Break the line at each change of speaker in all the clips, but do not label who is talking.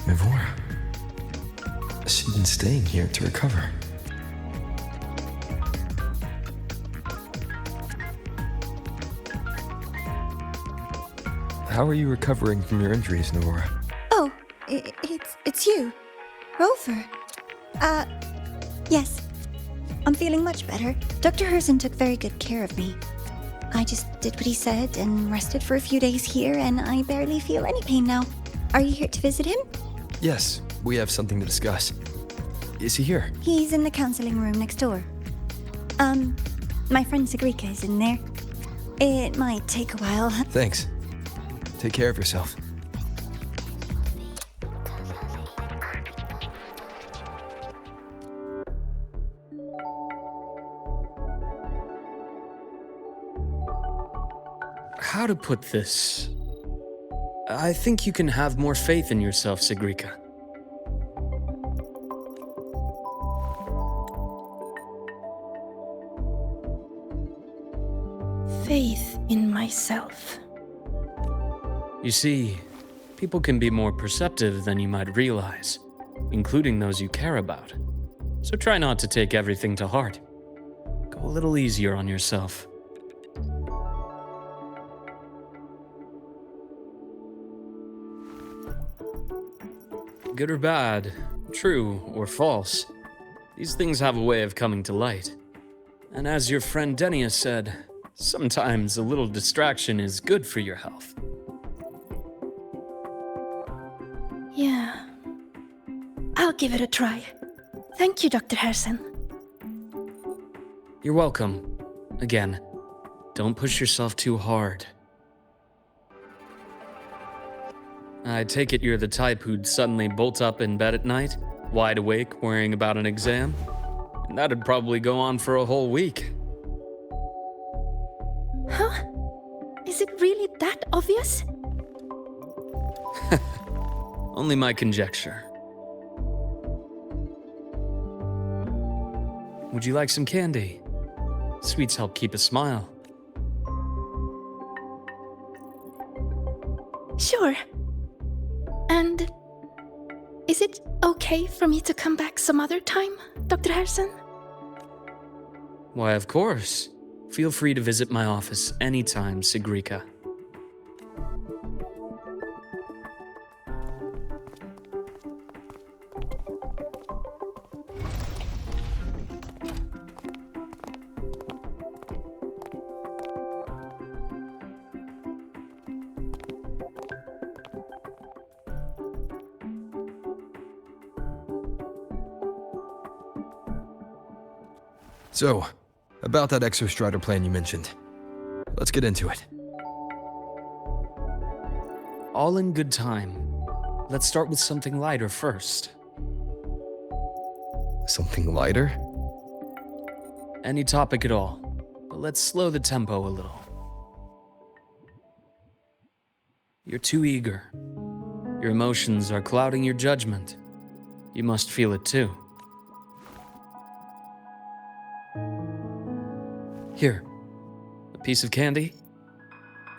Mivora. She's been staying here to recover. How are you recovering from your injuries, Mivora?
Oh, it's you. Rover. Yes. I'm feeling much better. Dr. Herrsen took very good care of me. I just did what he said and rested for a few days here, and I barely feel any pain now. Are you here to visit him?
Yes, we have something to discuss. Is he here?
He's in the counseling room next door. My friend Sigrika is in there. It might take a while.
Thanks. Take care of yourself.
How to put this? I think you can have more faith in yourself, Sigrika.
Faith in myself.
You see, people can be more perceptive than you might realize, including those you care about. So try not to take everything to heart. Go a little easier on yourself. Good or bad, true or false, these things have a way of coming to light. And as your friend Denia said, sometimes a little distraction is good for your health.
Yeah. I'll give it a try. Thank you, Dr. Herrsen.
You're welcome. Again, don't push yourself too hard. I take it you're the type who'd suddenly bolt up in bed at night, wide awake, worrying about an exam? And that'd probably go on for a whole week.
Huh? Is it really that obvious?
Only my conjecture. Would you like some candy? Sweets help keep a smile.
Sure. And is it okay for me to come back some other time, Dr. Herrsen?
Why, of course. Feel free to visit my office anytime, Sigrika.
So, about that Exostrider plan you mentioned. Let's get into it.
All in good time. Let's start with something lighter first.
Something lighter?
Any topic at all, but let's slow the tempo a little. You're too eager. Your emotions are clouding your judgment. You must feel it too. Here, a piece of candy.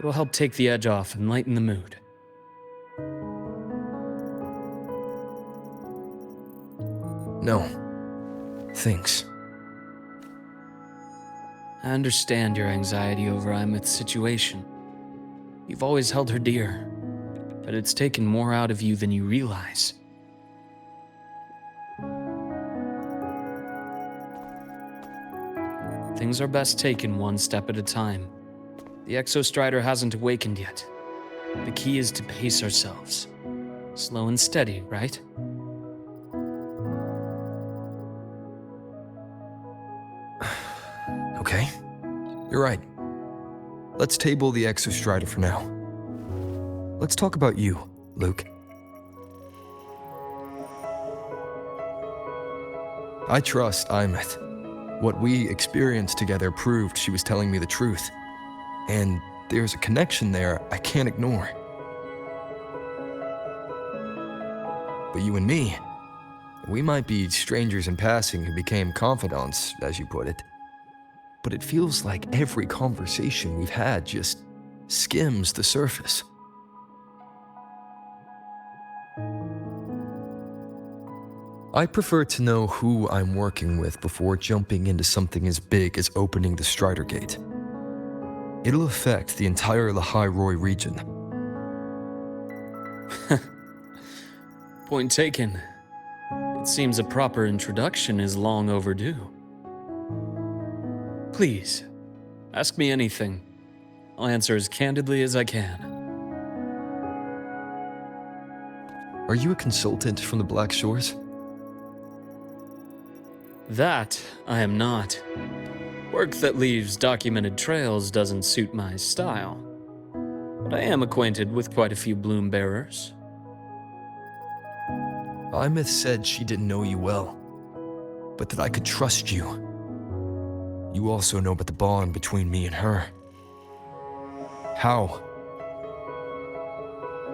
It'll help take the edge off and lighten the mood.
No. Thanks.
I understand your anxiety over Imith's situation. You've always held her dear, but it's taken more out of you than you realize. Things are best taken one step at a time. The Exostrider hasn't awakened yet. The key is to pace ourselves. Slow and steady, right?
Okay. You're right. Let's table the Exostrider for now. Let's talk about you, Luuk. I trust Imith. What we experienced together proved she was telling me the truth. And there's a connection there I can't ignore. But you and me, we might be strangers in passing who became confidants, as you put it. But it feels like every conversation we've had just skims the surface. I prefer to know who I'm working with before jumping into something as big as opening the Strider Gate. It'll affect the entire Lahairoi region.
Point taken. It seems a proper introduction is long overdue. Please, ask me anything. I'll answer as candidly as I can.
Are you a consultant from the Black Shores?
That I am not. Work that leaves documented trails doesn't suit my style. But I am acquainted with quite a few bloom bearers.
Imith said she didn't know you well, but that I could trust you. You also know about the bond between me and her. How?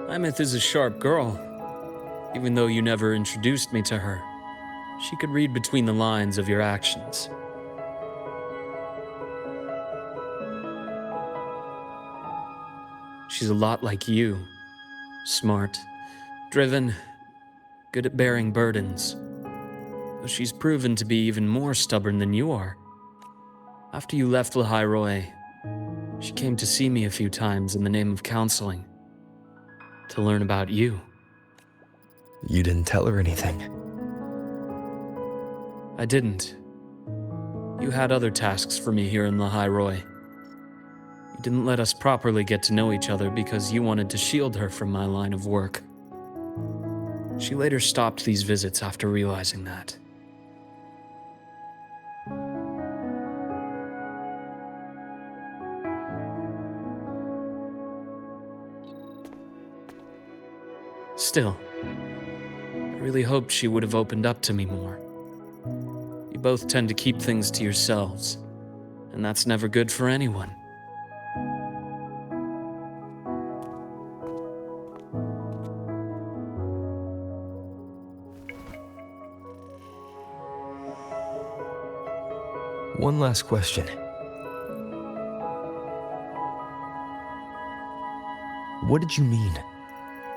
Imith is a sharp girl. Even though you never introduced me to her, she could read between the lines of your actions. She's a lot like you. Smart, driven, good at bearing burdens. Though she's proven to be even more stubborn than you are. After you left Lahairoi, she came to see me a few times in the name of counseling. To learn about you.
You didn't tell her anything.
I didn't. You had other tasks for me here in Lahairoi. You didn't let us properly get to know each other because you wanted to shield her from my line of work. She later stopped these visits after realizing that. Still, I really hoped she would have opened up to me more. You both tend to keep things to yourselves, and that's never good for anyone.
One last question. What did you mean?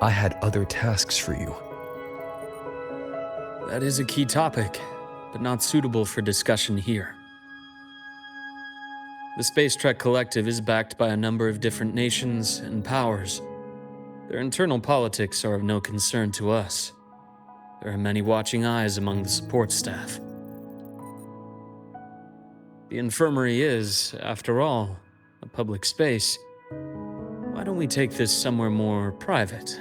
I had other tasks for you.
That is a key topic, but not suitable for discussion here. The Space Trek Collective is backed by a number of different nations and powers. Their internal politics are of no concern to us. There are many watching eyes among the support staff. The infirmary is, after all, a public space. Why don't we take this somewhere more private?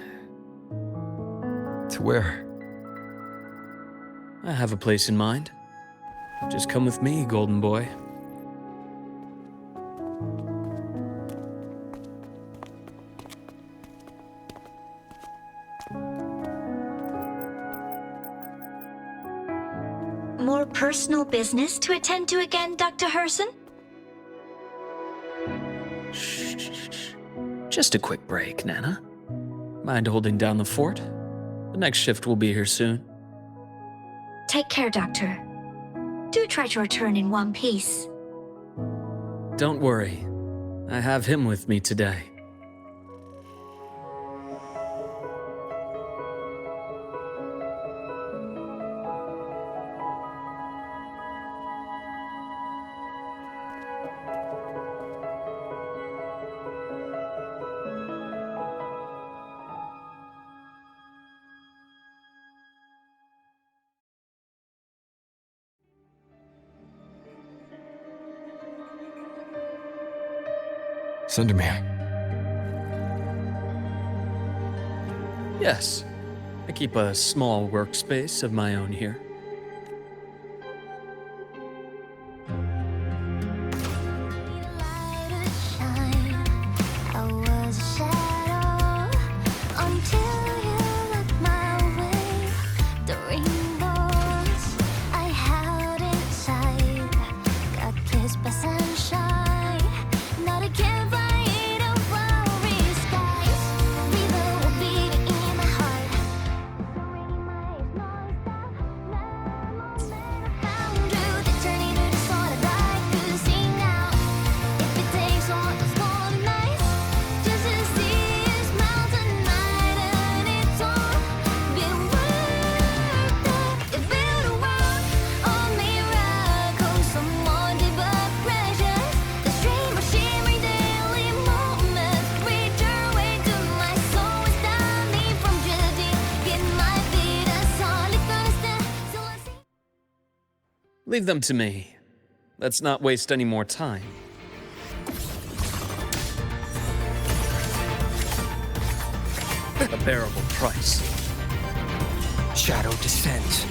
To where?
I have a place in mind. Just come with me, golden boy.
More personal business to attend to again, Dr. Herrsen?
Shh. Just a quick break, Nana. Mind holding down the fort? The next shift will be here soon.
Take care, Doctor. Do try to return in one piece.
Don't worry. I have him with me today.
Sundermere.
Yes. I keep a small workspace of my own here. Leave them to me. Let's not waste any more time. A bearable price.
Shadow descends.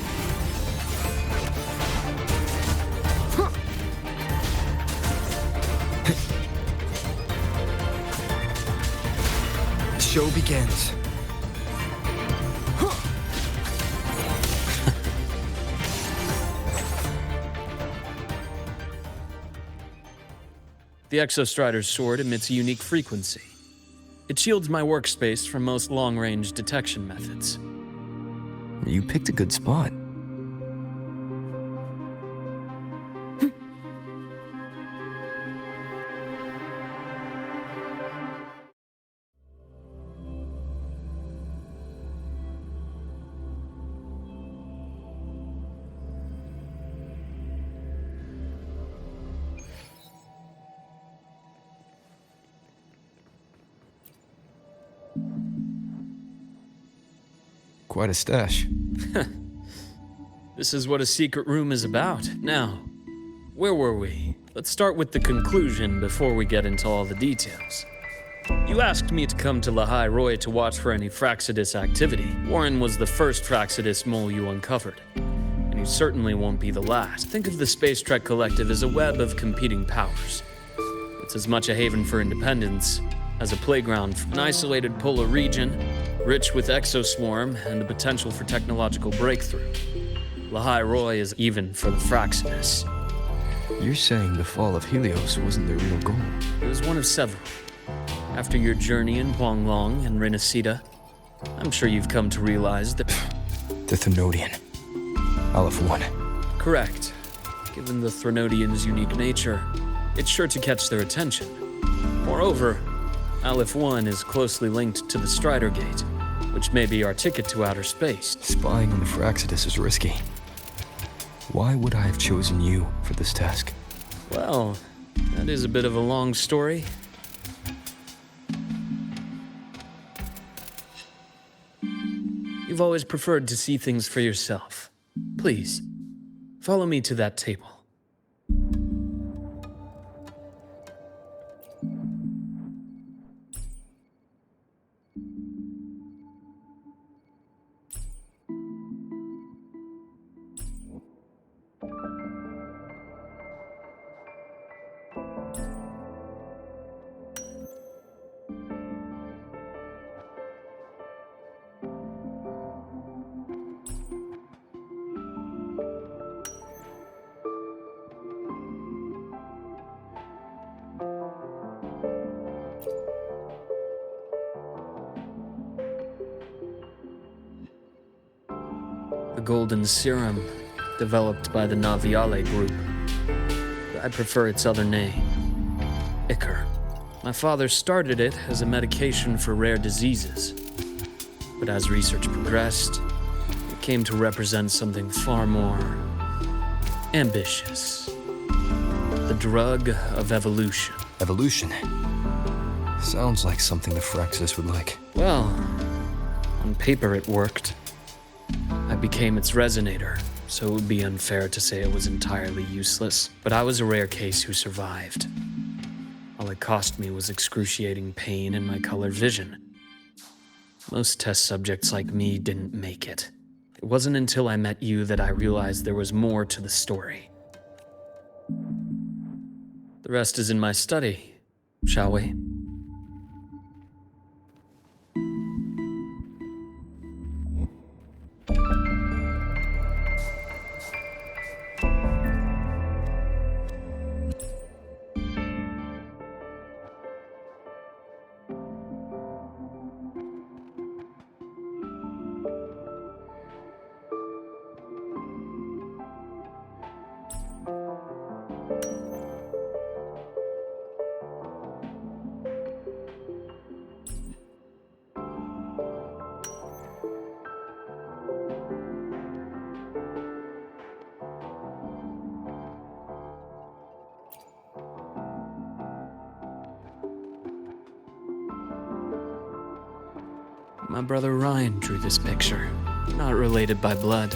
The show begins.
The Exostrider's sword emits a unique frequency. It shields my workspace from most long-range detection methods.
You picked a good spot. Quite a stash.
This is what a secret room is about. Now, where were we? Let's start with the conclusion before we get into all the details. You asked me to come to Lahai Roy to watch for any Fraxidus activity. Warren was the first Fraxidus mole you uncovered, and you certainly won't be the last. Think of the Space Trek Collective as a web of competing powers. It's as much a haven for independence as a playground for an isolated polar region, rich with exoswarm and the potential for technological breakthrough. Lahai Roy is even for the Fraxidus.
You're saying the fall of Helios wasn't their real goal?
It was one of several. After your journey in Huanglong and Renacida, I'm sure you've come to realize that...
The Thenodian. Aleph 1.
Correct. Given the Threnodians' unique nature, it's sure to catch their attention. Moreover, Aleph 1 is closely linked to the Strider Gate, which may be our ticket to outer space.
Spying on the Fraxidus is risky. Why would I have chosen you for this task?
Well, that is a bit of a long story. You've always preferred to see things for yourself. Please, follow me to that table. The golden serum, developed by the Naviale group. I prefer its other name, Ichor. My father started it as a medication for rare diseases. But as research progressed, it came to represent something far more ambitious. The drug of evolution.
Evolution? Sounds like something the Fraxidus would like.
Well, on paper it worked. I became its resonator, so it would be unfair to say it was entirely useless. But I was a rare case who survived. All it cost me was excruciating pain and my color vision. Most test subjects like me didn't make it. It wasn't until I met you that I realized there was more to the story. The rest is in my study, shall we? My brother Ryan drew this picture, not related by blood.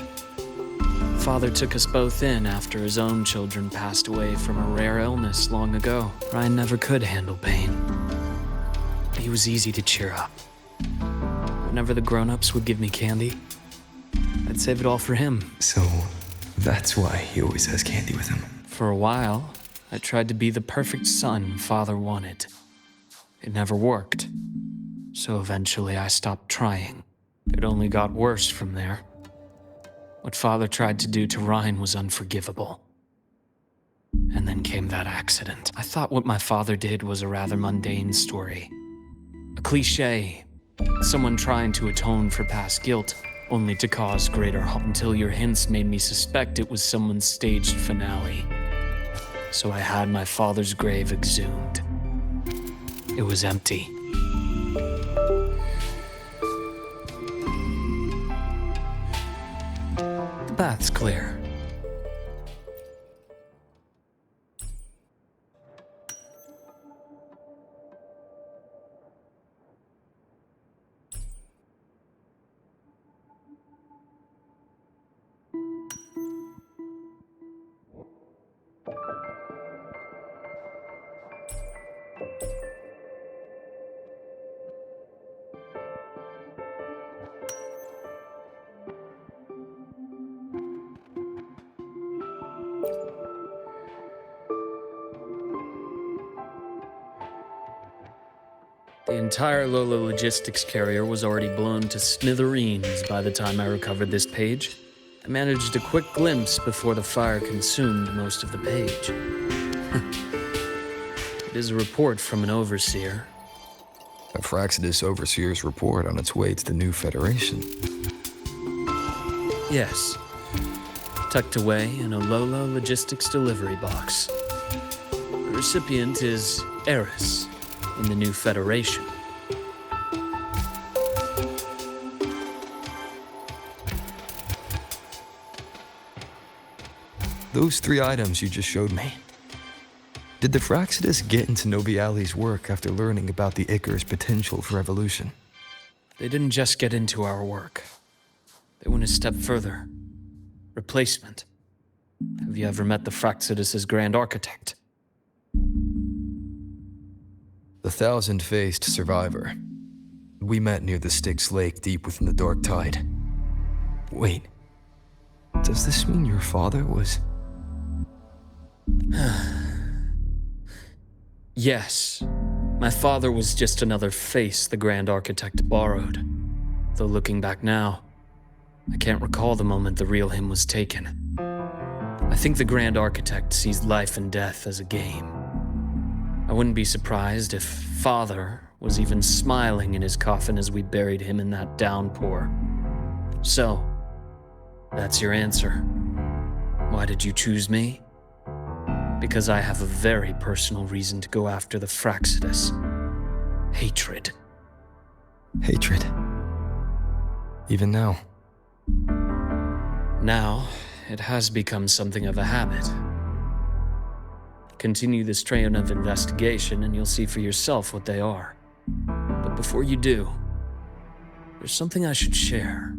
father took us both in after his own children passed away from a rare illness long ago. Ryan never could handle pain. He was easy to cheer up. Whenever the grown-ups would give me candy, I'd save it all for him.
So, that's why he always has candy with him.
For a while, I tried to be the perfect son Father wanted. It never worked. So eventually I stopped trying. It only got worse from there. What Father tried to do to Ryan was unforgivable. And then came that accident. I thought what my father did was a rather mundane story. A cliché. Someone trying to atone for past guilt, only to cause greater harm, until your hints made me suspect it was someone's staged finale. So I had my father's grave exhumed. It was empty. The bath's clear. The entire Lola logistics carrier was already blown to smithereens by the time I recovered this page. I managed a quick glimpse before the fire consumed most of the page. It is a report from an overseer.
A Fraxidus Overseer's report on its way to the new Federation.
Yes. Tucked away in a Lola logistics delivery box. The recipient is Eris in the new Federation.
Those 3 items you just showed me. Did the Fraxidus get into Nobiali's work after learning about the Icar's potential for evolution?
They didn't just get into our work. They went a step further. Replacement. Have you ever met the Fraxidus' Grand Architect?
The 1,000-faced survivor. We met near the Styx Lake deep within the Dark Tide. Wait. Does this mean your father was...
Yes. My father was just another face the Grand Architect borrowed. Though looking back now, I can't recall the moment the real him was taken. I think the Grand Architect sees life and death as a game. I wouldn't be surprised if Father was even smiling in his coffin as we buried him in that downpour. So, that's your answer. Why did you choose me? Because I have a very personal reason to go after the Fraxidus. Hatred.
Hatred. Even now.
Now, it has become something of a habit. Continue this train of investigation and you'll see for yourself what they are. But before you do, there's something I should share.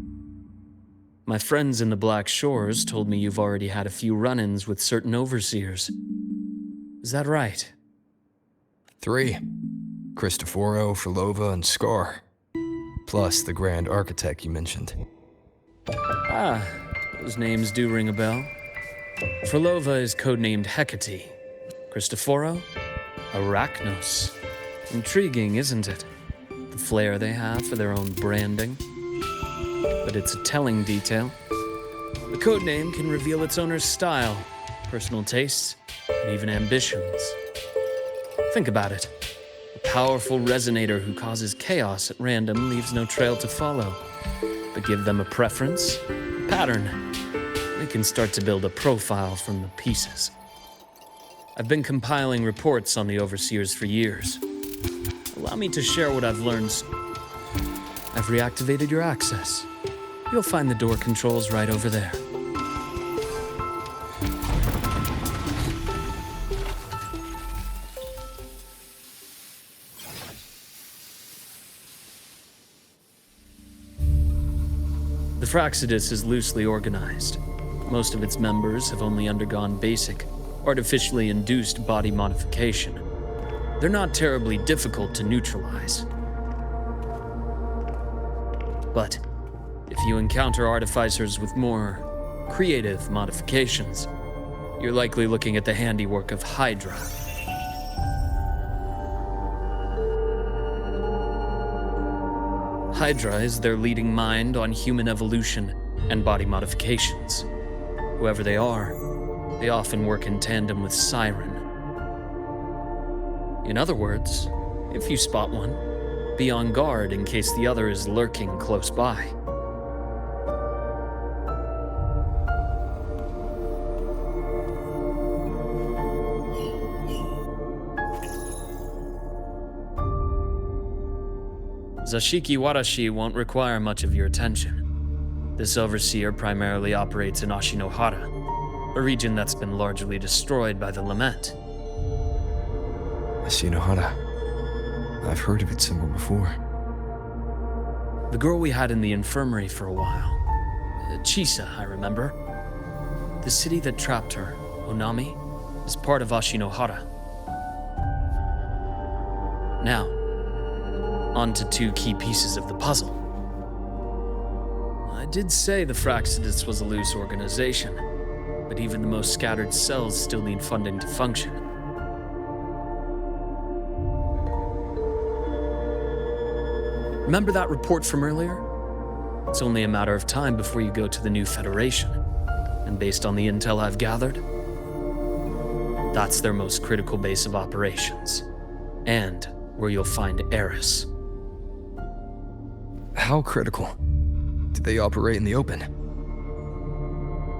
My friends in the Black Shores told me you've already had a few run-ins with certain overseers. Is that right?
3. Cristoforo, Frolova, and Scar. Plus the Grand Architect you mentioned.
Ah, those names do ring a bell. Frolova is codenamed Hecate. Cristoforo? Arachnos. Intriguing, isn't it? The flair they have for their own branding. But it's a telling detail. The codename can reveal its owner's style, personal tastes, and even ambitions. Think about it. A powerful resonator who causes chaos at random leaves no trail to follow. But give them a preference, a pattern. They can start to build a profile from the pieces. I've been compiling reports on the Overseers for years. Allow me to share what I've learned. I've reactivated your access. You'll find the door controls right over there. The Fraxidus is loosely organized. most of its members have only undergone basic, artificially induced body modification. They're not terribly difficult to neutralize. But if you encounter artificers with more creative modifications, you're likely looking at the handiwork of Hydra. Hydra is their leading mind on human evolution and body modifications. Whoever they are, they often work in tandem with Siren. In other words, if you spot one, be on guard in case the other is lurking close by. Zashiki Warashi won't require much of your attention. This overseer primarily operates in Ashinohara, a region that's been largely destroyed by the Lament.
Ashinohara. I've heard of it somewhere before.
The girl we had in the infirmary for a while. Chisa, I remember. The city that trapped her, Onami, is part of Ashinohara. Now, on to two key pieces of the puzzle. I did say the Fraxidus was a loose organization, but even the most scattered cells still need funding to function. Remember that report from earlier? It's only a matter of time before you go to the new Federation, and based on the intel I've gathered, that's their most critical base of operations, and where you'll find Eris.
How critical? Do they operate in the open?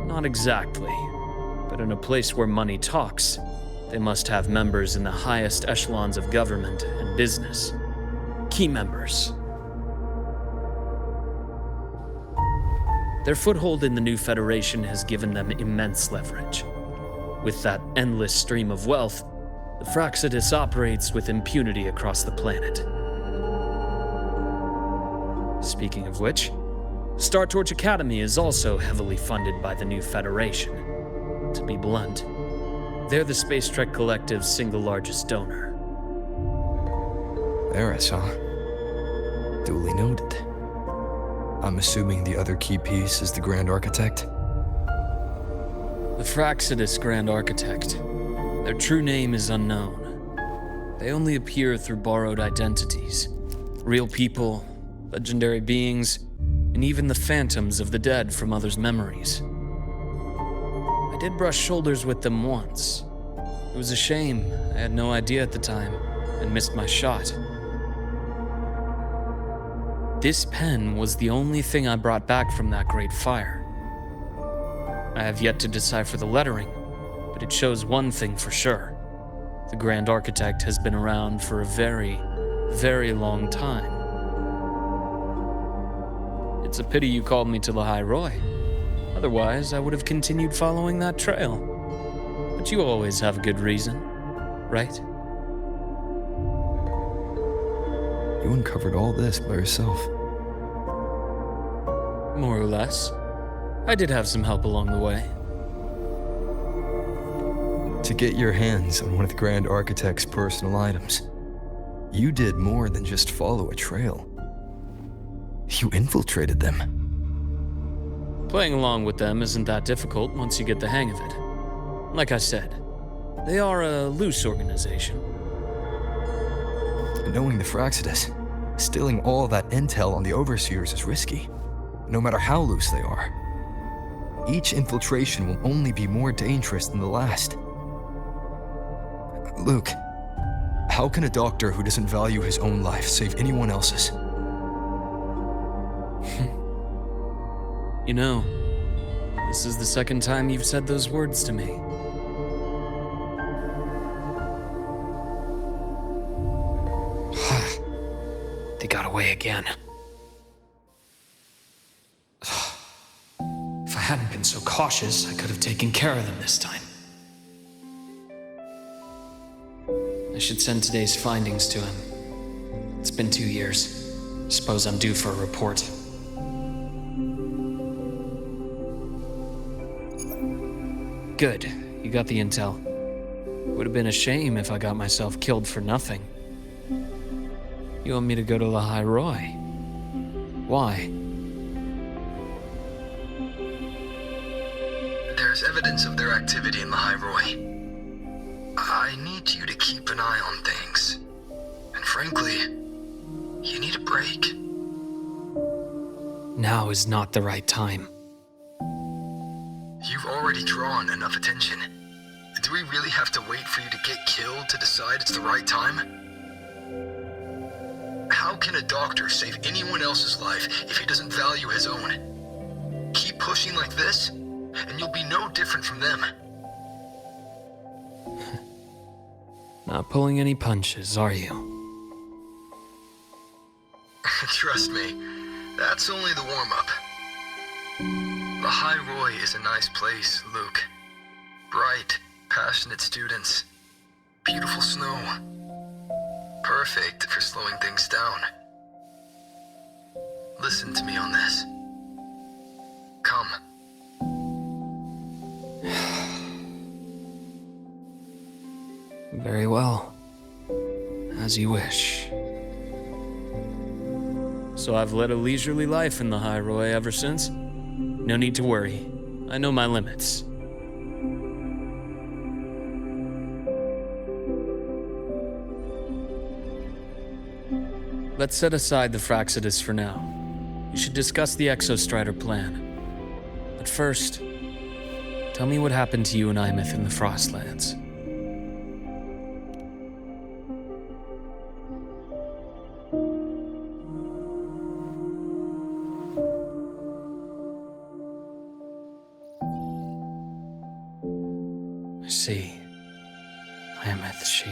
Not exactly, but in a place where money talks, they must have members in the highest echelons of government and business. Key members. Their foothold in the new Federation has given them immense leverage. With that endless stream of wealth, the Fraxidus operates with impunity across the planet. Speaking of which, Star Torch Academy is also heavily funded by the new Federation. To be blunt, they're the Space Trek Collective's single largest donor.
Eris, huh? Duly noted. I'm assuming the other key piece is the Grand Architect?
The Fraxidus Grand Architect. Their true name is unknown. They only appear through borrowed identities. Real people, legendary beings, and even the phantoms of the dead from others' memories. I did brush shoulders with them once. It was a shame. I had no idea at the time, and missed my shot. This pen was the only thing I brought back from that great fire. I have yet to decipher the lettering, but it shows one thing for sure. The Grand Architect has been around for a very, very long time. It's a pity you called me to the High Roy. Otherwise, I would have continued following that trail. But you always have a good reason, right?
You uncovered all this by yourself.
More or less. I did have some help along the way.
To get your hands on one of the Grand Architect's personal items, you did more than just follow a trail. You infiltrated them.
Playing along with them isn't that difficult once you get the hang of it. Like I said, they are a loose organization.
Knowing the Fraxidus, stealing all that intel on the Overseers is risky, no matter how loose they are. Each infiltration will only be more dangerous than the last. Luke, how can a doctor who doesn't value his own life save anyone else's?
You know, this is the second time you've said those words to me. They got away again. If I hadn't been so cautious, I could have taken care of them this time. I should send today's findings to him. It's been 2 years. Suppose I'm due for a report. Good. You got the intel. Would have been a shame if I got myself killed for nothing. You want me to go to the High Roy? Why?
There's evidence of their activity in the High Roy. I need you to keep an eye on things. And frankly, you need a break.
Now is not the right time.
You've already drawn enough attention. Do we really have to wait for you to get killed to decide it's the right time? How can a doctor save anyone else's life if he doesn't value his own? Keep pushing like this, and you'll be no different from them.
Not pulling any punches, are you?
Trust me, that's only the warm-up. The High Roy is a nice place, Luke. Bright, passionate students. Beautiful snow. Perfect for slowing things down. Listen to me on this. Come.
Very well. As you wish. So I've led a leisurely life in the High Roy ever since. No need to worry. I know my limits. Let's set aside the Fraxidus for now. We should discuss the Exostrider plan. But first, tell me what happened to you and Imeth in the Frostlands. I see. Imeth, she...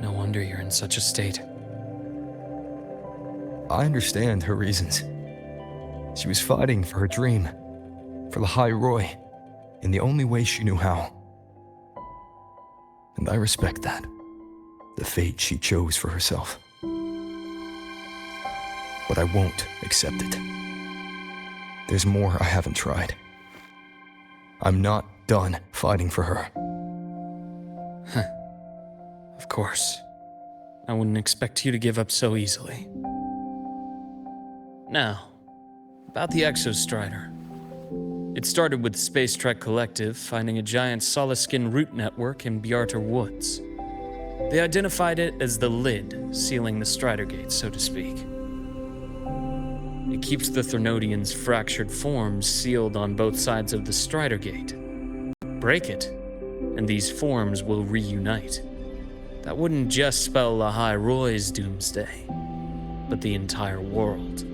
No wonder you're in such a state.
I understand her reasons. She was fighting for her dream, for the High Roy, in the only way she knew how. And I respect that, the fate she chose for herself. But I won't accept it. There's more I haven't tried. I'm not done fighting for her.
Of course. I wouldn't expect you to give up so easily. Now, about the Exostrider. It started with Space Trek Collective finding a giant solid-skin root network in Bjartar Woods. They identified it as the lid, sealing the Strider Gate, so to speak. It keeps the Thernodians' fractured forms sealed on both sides of the Strider Gate. Break it, and these forms will reunite. That wouldn't just spell the High Roy's doomsday, but the entire world.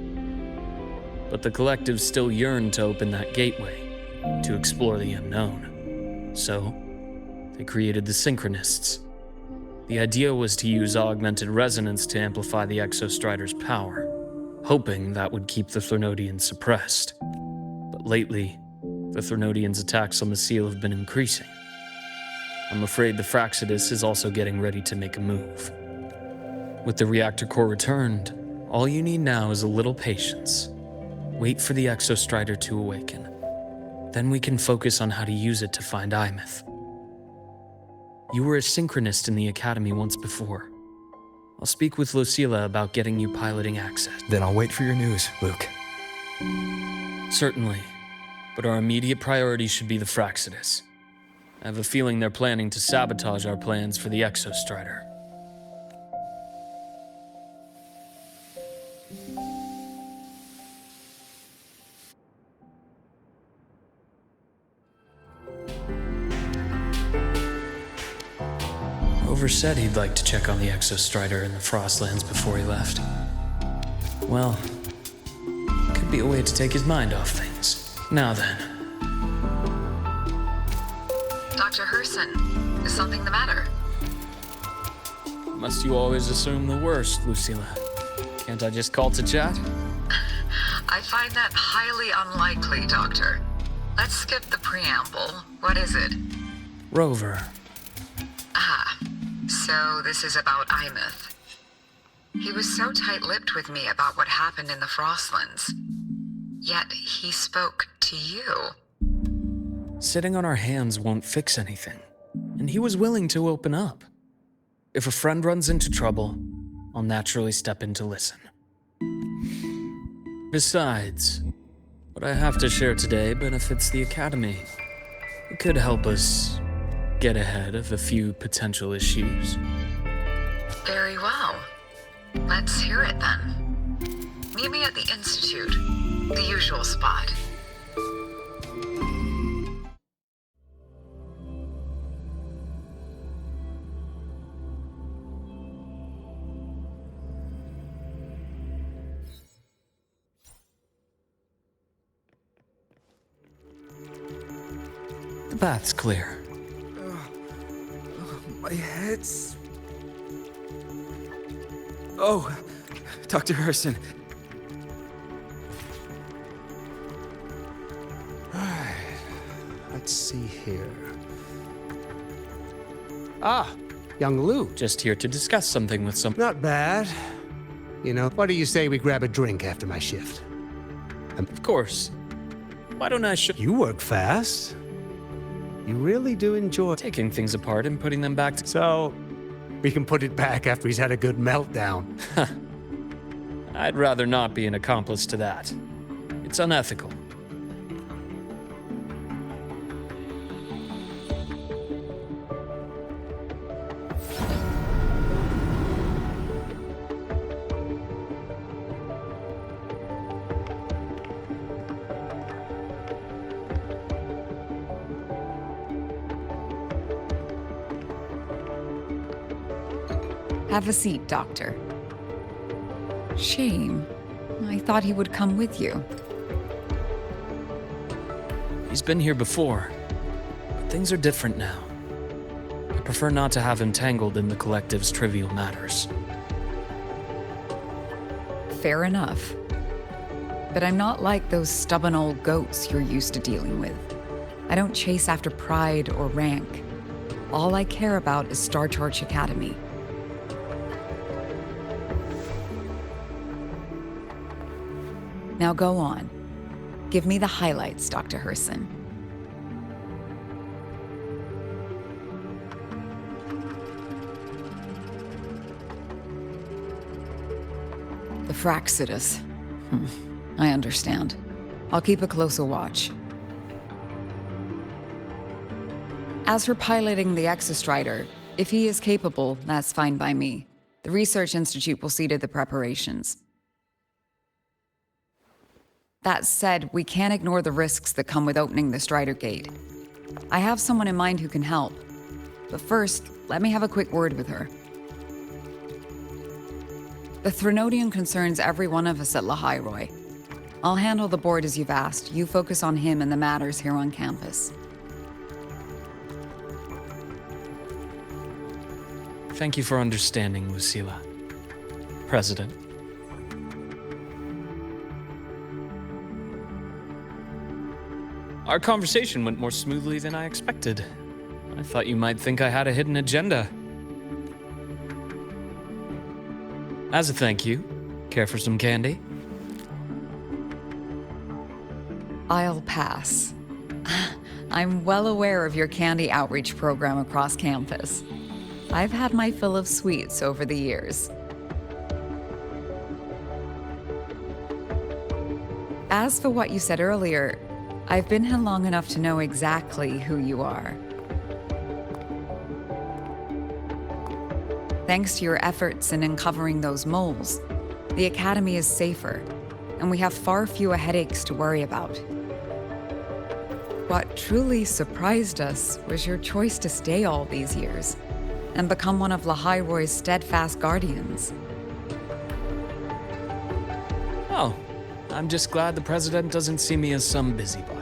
But the Collective still yearned to open that gateway, to explore the unknown. So, they created the Synchronists. The idea was to use augmented resonance to amplify the Exostrider's power, hoping that would keep the Thernodians suppressed. But lately, the Thernodians' attacks on the seal have been increasing. I'm afraid the Fraxidus is also getting ready to make a move. With the reactor core returned, all you need now is a little patience. Wait for the Exostrider to awaken. Then we can focus on how to use it to find Imeth. You were a synchronist in the Academy once before. I'll speak with Lucilla about getting you piloting access.
Then I'll wait for your news, Luke.
Certainly, but our immediate priority should be the Fraxidus. I have a feeling they're planning to sabotage our plans for the Exostrider. Rover said he'd like to check on the Exostrider in the Frostlands before he left. Well, could be a way to take his mind off things. Now then.
Dr. Herrsen, is something the matter?
Must you always assume the worst, Lucilla? Can't I just call to chat?
I find that highly unlikely, Doctor. Let's skip the preamble. What is it?
Rover.
Ah, so this is about Imeth. He was so tight-lipped with me about what happened in the Frostlands. Yet he spoke to you.
Sitting on our hands won't fix anything, and he was willing to open up. If a friend runs into trouble, I'll naturally step in to listen. Besides, what I have to share today benefits the Academy. It could help us get ahead of a few potential issues.
Very well. Let's hear it then. Meet me at the Institute, the usual spot.
The bath's clear.
My head's... Oh, Dr. Herrsen. Alright, let's see here. Ah, young Luuk.
Just here to discuss something with some...
Not bad. You know, what do you say we grab a drink after my shift?
Of course. Why don't I show...
You work fast. You really do enjoy...
taking things apart and putting them back to...
So, we can put it back after he's had a good meltdown.
I'd rather not be an accomplice to that. It's unethical.
Have a seat, Doctor. Shame. I thought he would come with you.
He's been here before, but things are different now. I prefer not to have him tangled in the collective's trivial matters.
Fair enough. But I'm not like those stubborn old goats you're used to dealing with. I don't chase after pride or rank. All I care about is Star Torch Academy. Now go on. Give me the highlights, Dr. Herrsen. The Fraxidus. I understand. I'll keep a closer watch. As for piloting the Exostrider, if he is capable, that's fine by me. The Research Institute will see to the preparations. That said, we can't ignore the risks that come with opening the Strider Gate. I have someone in mind who can help. But first, let me have a quick word with her. The Threnodian concerns every one of us at Lahairoi. I'll handle the board as you've asked. You focus on him and the matters here on campus.
Thank you for understanding, Lucilla. President. Our conversation went more smoothly than I expected. I thought you might think I had a hidden agenda. As a thank you, care for some candy?
I'll pass. I'm well aware of your candy outreach program across campus. I've had my fill of sweets over the years. As for what you said earlier, I've been here long enough to know exactly who you are. Thanks to your efforts in uncovering those moles, the Academy is safer, and we have far fewer headaches to worry about. What truly surprised us was your choice to stay all these years and become one of Lahairoi's steadfast guardians.
Oh, I'm just glad the president doesn't see me as some busybody.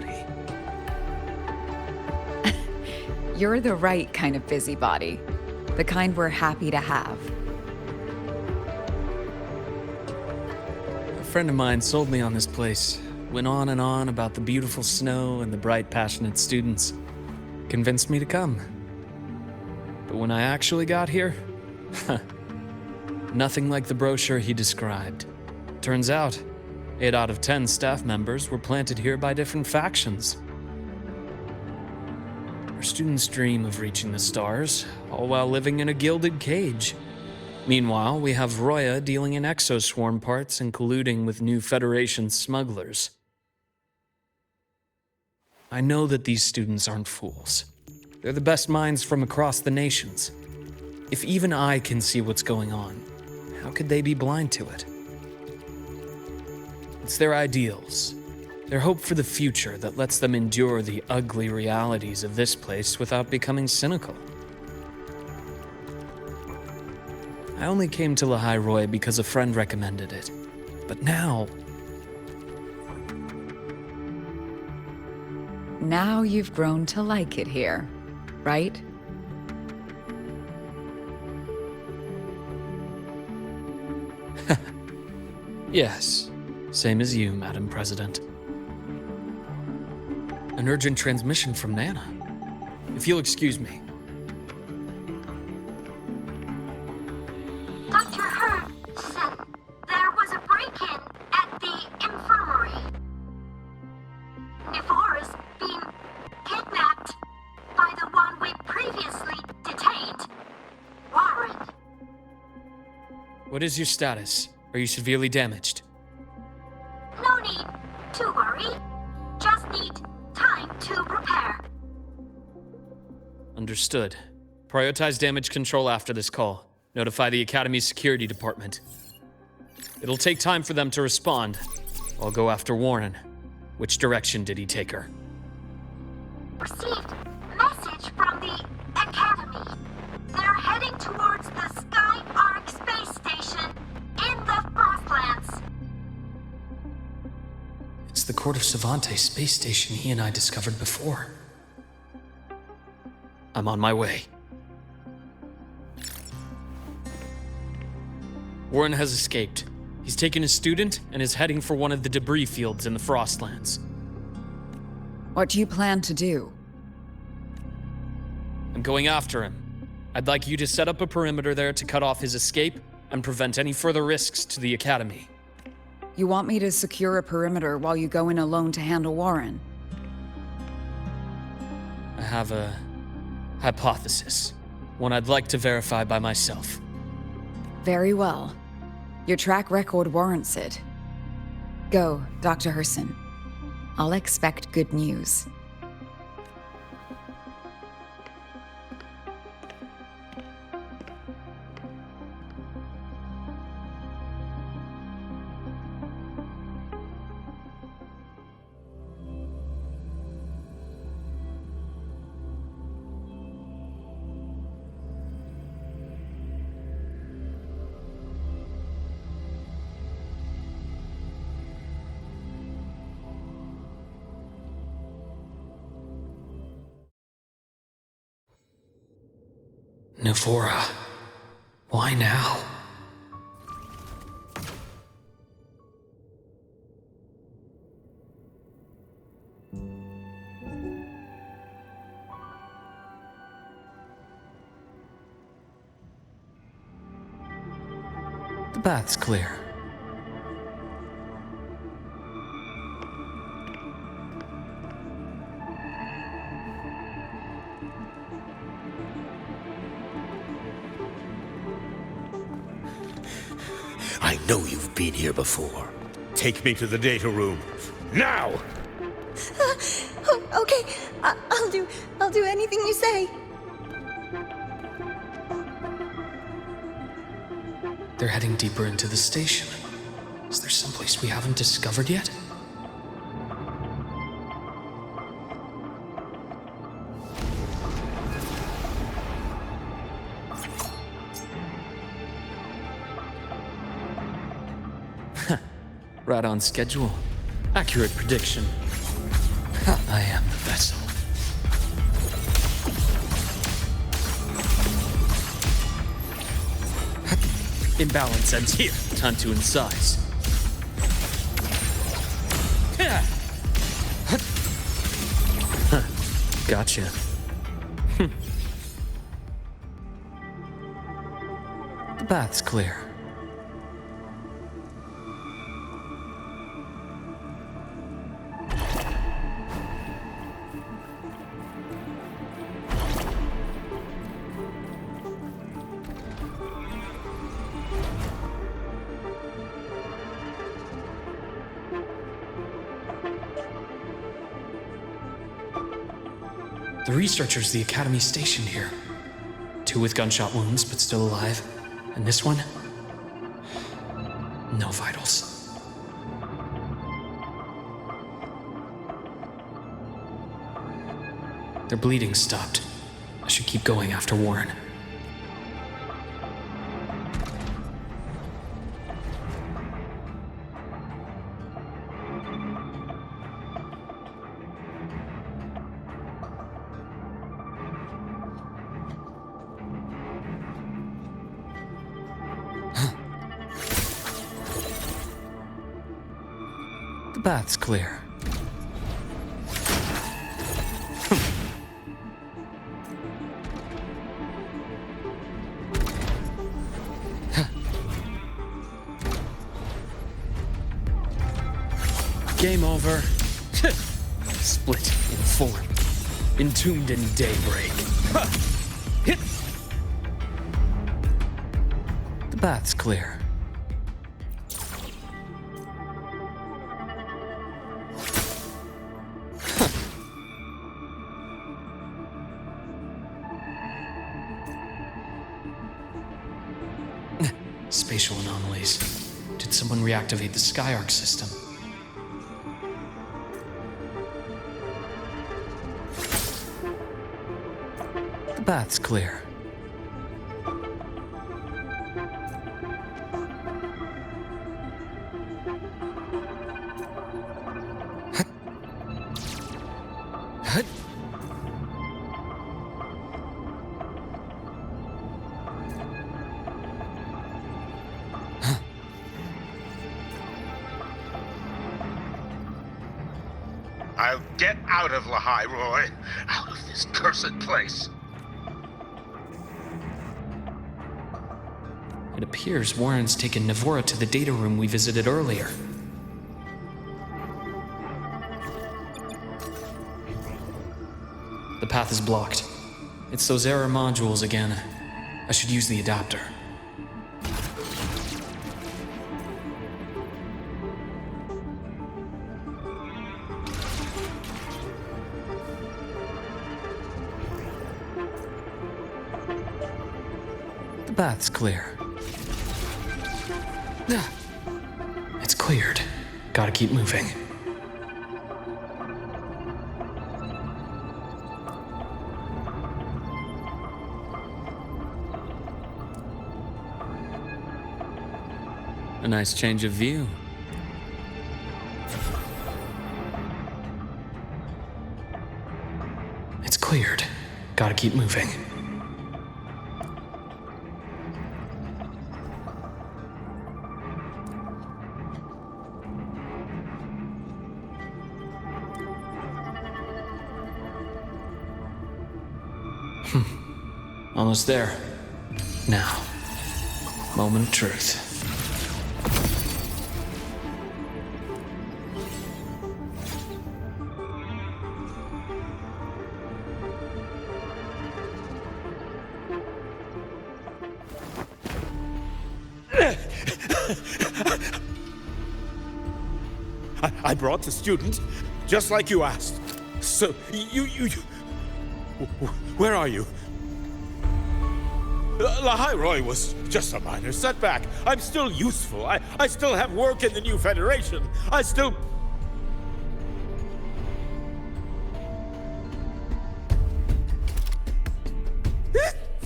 You're the right kind of busybody, the kind we're happy to have.
A friend of mine sold me on this place, went on and on about the beautiful snow and the bright, passionate students, convinced me to come. But when I actually got here, nothing like the brochure he described. Turns out, 8 out of 10 staff members were planted here by different factions. Our students dream of reaching the stars, all while living in a gilded cage. Meanwhile, we have Roya dealing in exoswarm parts and colluding with new Federation smugglers. I know that these students aren't fools. They're the best minds from across the nations. If even I can see what's going on, how could they be blind to it? It's their ideals, their hope for the future that lets them endure the ugly realities of this place without becoming cynical. I only came to Lahai Roy because a friend recommended it. But now...
Now you've grown to like it here, right?
Yes, same as you, Madam President. An urgent transmission from Nana. If you'll excuse me.
Dr. Herrsen, there was a break-in at the infirmary. Nevora's been kidnapped by the one we previously detained, Warren.
What is your status? Are you severely damaged?
No need to worry. Just need time to prepare.
Understood. Prioritize damage control after this call. Notify the Academy's security department. It'll take time for them to respond. I'll go after Warren. Which direction did he take her?
Received message from the Academy. They're heading towards the Sky Arc space station in the Frostlands.
It's the Court of Savante space station he and I discovered before. I'm on my way. Warren has escaped. He's taken a student and is heading for one of the debris fields in the Frostlands.
What do you plan to do?
I'm going after him. I'd like you to set up a perimeter there to cut off his escape and prevent any further risks to the Academy.
You want me to secure a perimeter while you go in alone to handle Warren?
I have a hypothesis. One I'd like to verify by myself.
Very well. Your track record warrants it. Go, Dr. Herrsen. I'll expect good news.
Nevora. Why now? The bath's clear.
I know you've been here before. Take me to the data room. Now!
Okay, I'll do anything you say.
They're heading deeper into the station. Is there someplace we haven't discovered yet? Right on schedule. Accurate prediction. I am the vessel. Imbalance ends here. Time to incise. Gotcha. The bath's clear. The researchers the Academy stationed here. 2 with gunshot wounds, but still alive. And this one? No vitals. Their bleeding stopped. I should keep going after Warren. The bath's clear. Game over. Split in form. Entombed in daybreak. Hit. The bath's clear. Spatial anomalies. Did someone reactivate the Skyarc system? The bath's clear.
I'll get out of Lahai, Roy. Out of this cursed place.
It appears Warren's taken Navora to the data room we visited earlier. The path is blocked. It's those error modules again. I should use the adapter. The bath's clear. It's cleared. Gotta keep moving. A nice change of view. It's cleared. Gotta keep moving. Almost there. Now, moment of truth.
I brought the student, just like you asked. So, you... Where are you? Lahai Roy was just a minor setback. I'm still useful. I still have work in the new Federation. I still...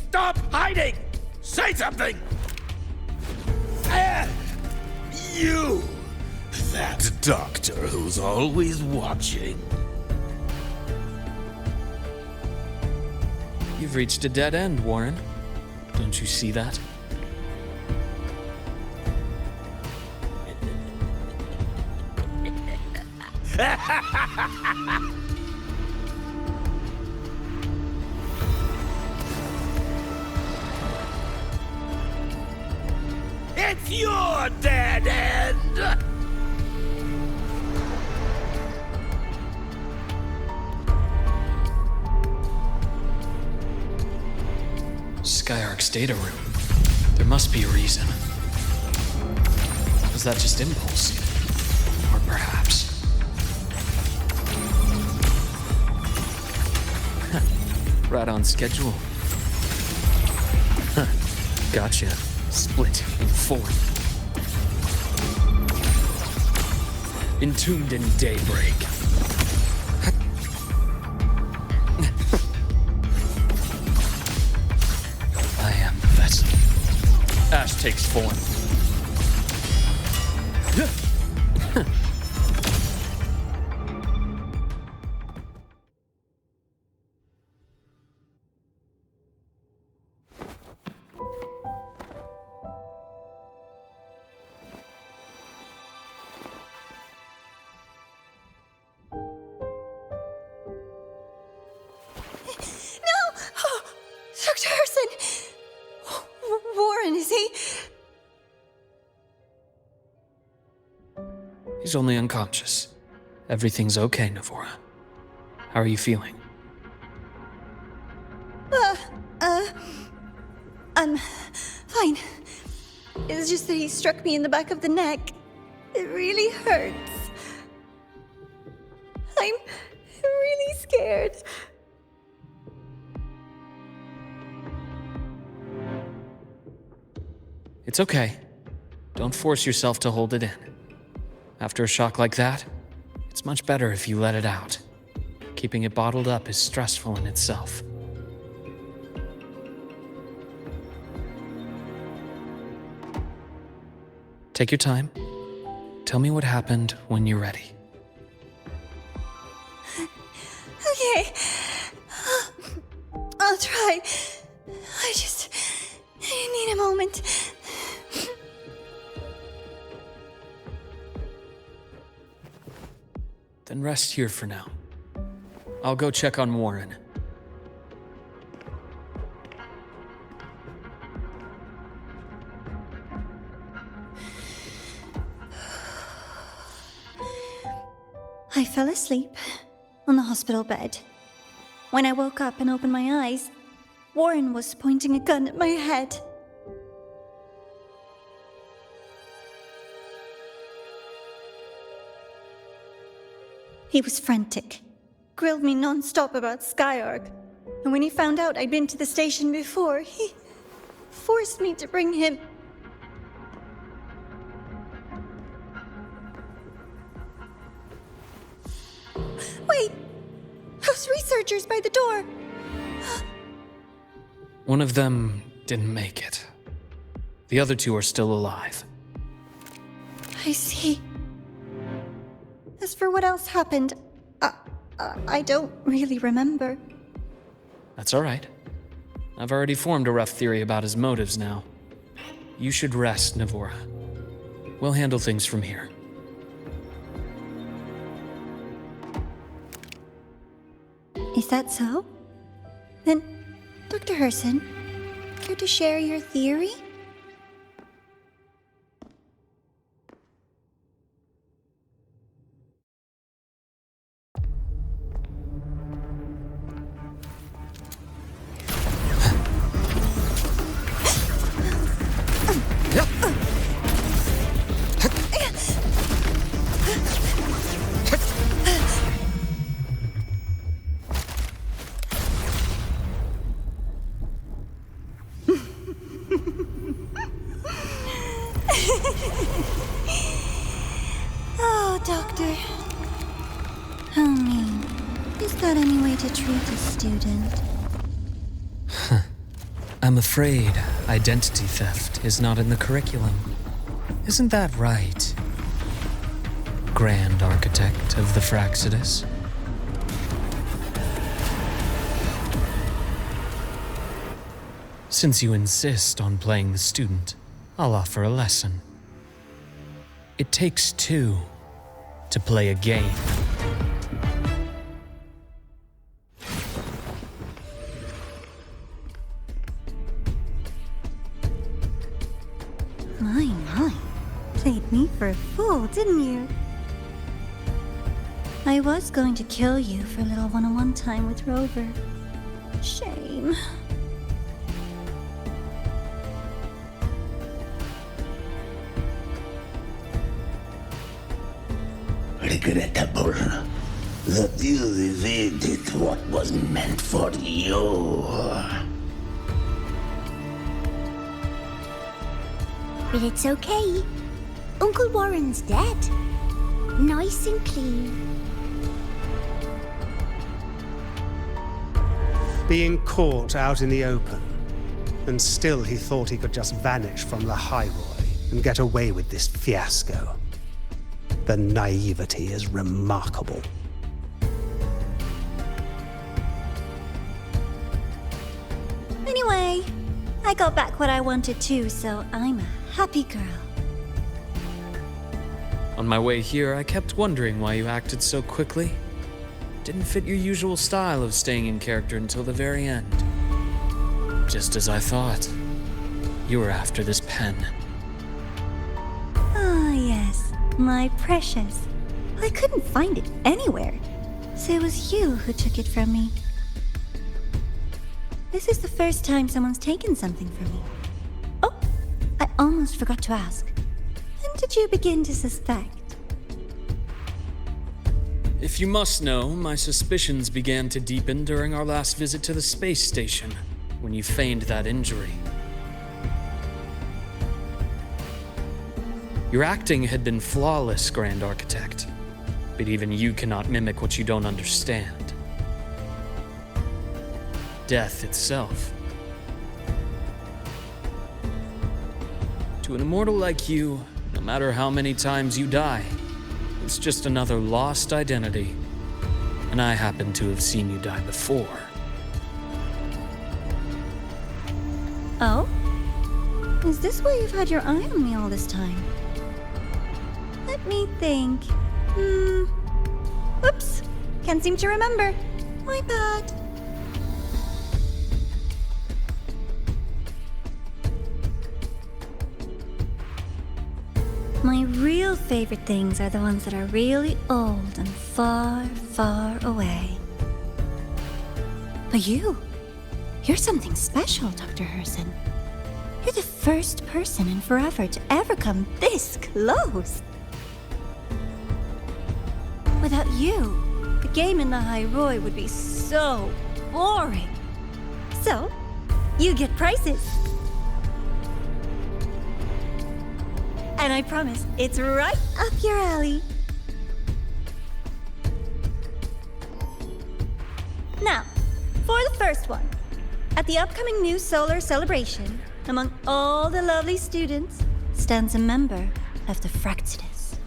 Stop hiding! Say something! You! That doctor who's always watching.
You've reached a dead end, Warren. Don't you see that?
It's your dead end!
Skyarc's data room. There must be a reason. Was that just impulse? Or perhaps... Right on schedule. Huh. Gotcha. Split in 4. Entombed in daybreak. I am the vessel. Ash takes form.
No! Oh, Dr. Herrsen! Warren, is he?
He's only unconscious. Everything's okay, Navora. How are you feeling?
I'm fine. It's just that he struck me in the back of the neck. It really hurts. I'm really scared.
It's okay. Don't force yourself to hold it in. After a shock like that, it's much better if you let it out. Keeping it bottled up is stressful in itself. Take your time. Tell me what happened when you're ready.
Okay. I'll try. I just need a moment.
Then rest here for now. I'll go check on Warren.
I fell asleep on the hospital bed. When I woke up and opened my eyes, Warren was pointing a gun at my head. He was frantic, grilled me non-stop about Skyark, and when he found out I'd been to the station before, he forced me to bring him. Wait! Those researchers by the door!
One of them didn't make it. The other 2 are still alive.
I see. As for what else happened, I don't really remember.
That's all right. I've already formed a rough theory about his motives now. You should rest, Navora. We'll handle things from here.
Is that so? Then, Dr. Herrsen, care to share your theory? Oh, Doctor. How mean. Is that any way to treat a student?
I'm afraid identity theft is not in the curriculum. Isn't that right, Grand Architect of the Fraxidus? Since you insist on playing the student, I'll offer a lesson. It takes 2 to play a game.
My. Played me for a fool, didn't you? I was going to kill you for a little one-on-one time with Rover. Shame.
Regretable. that you evaded what was meant for you.
But it's okay. Uncle Warren's dead. Nice and clean.
Being caught out in the open, and still he thought he could just vanish from the High Roy and get away with this fiasco. The naivety is remarkable.
Anyway, I got back what I wanted too, so I'm a happy girl.
On my way here, I kept wondering why you acted so quickly. Didn't fit your usual style of staying in character until the very end. Just as I thought. You were after this pen.
Ah, yes, my precious. I couldn't find it anywhere, so it was you who took it from me. This is the first time someone's taken something from me. Oh, I almost forgot to ask. When did you begin to suspect?
If you must know, my suspicions began to deepen during our last visit to the space station, when you feigned that injury. Your acting had been flawless, Grand Architect, but even you cannot mimic what you don't understand. Death itself. To an immortal like you, no matter how many times you die, it's just another lost identity. And I happen to have seen you die before.
Oh? Is this why you've had your eye on me all this time? Let me think. Oops. Can't seem to remember. My bad. My real favorite things are the ones that are really old and far, far away. But you're something special, Dr. Herrsen. You're the first person in forever to ever come this close. Without you, the game in the High Roy would be so boring. So, you get prizes. And I promise, it's right up your alley. Now, for the first one. At the upcoming new solar celebration, among all the lovely students, stands a member of the Fractidus.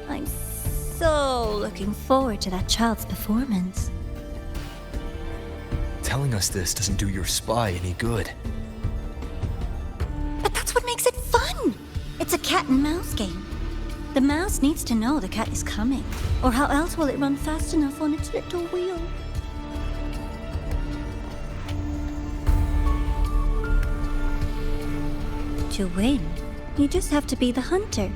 I'm so looking forward to that child's performance.
Telling us this doesn't do your spy any good.
But that's what makes it fun! It's a cat and mouse game. The mouse needs to know the cat is coming, or how else will it run fast enough on its little wheel? To win, you just have to be the hunter.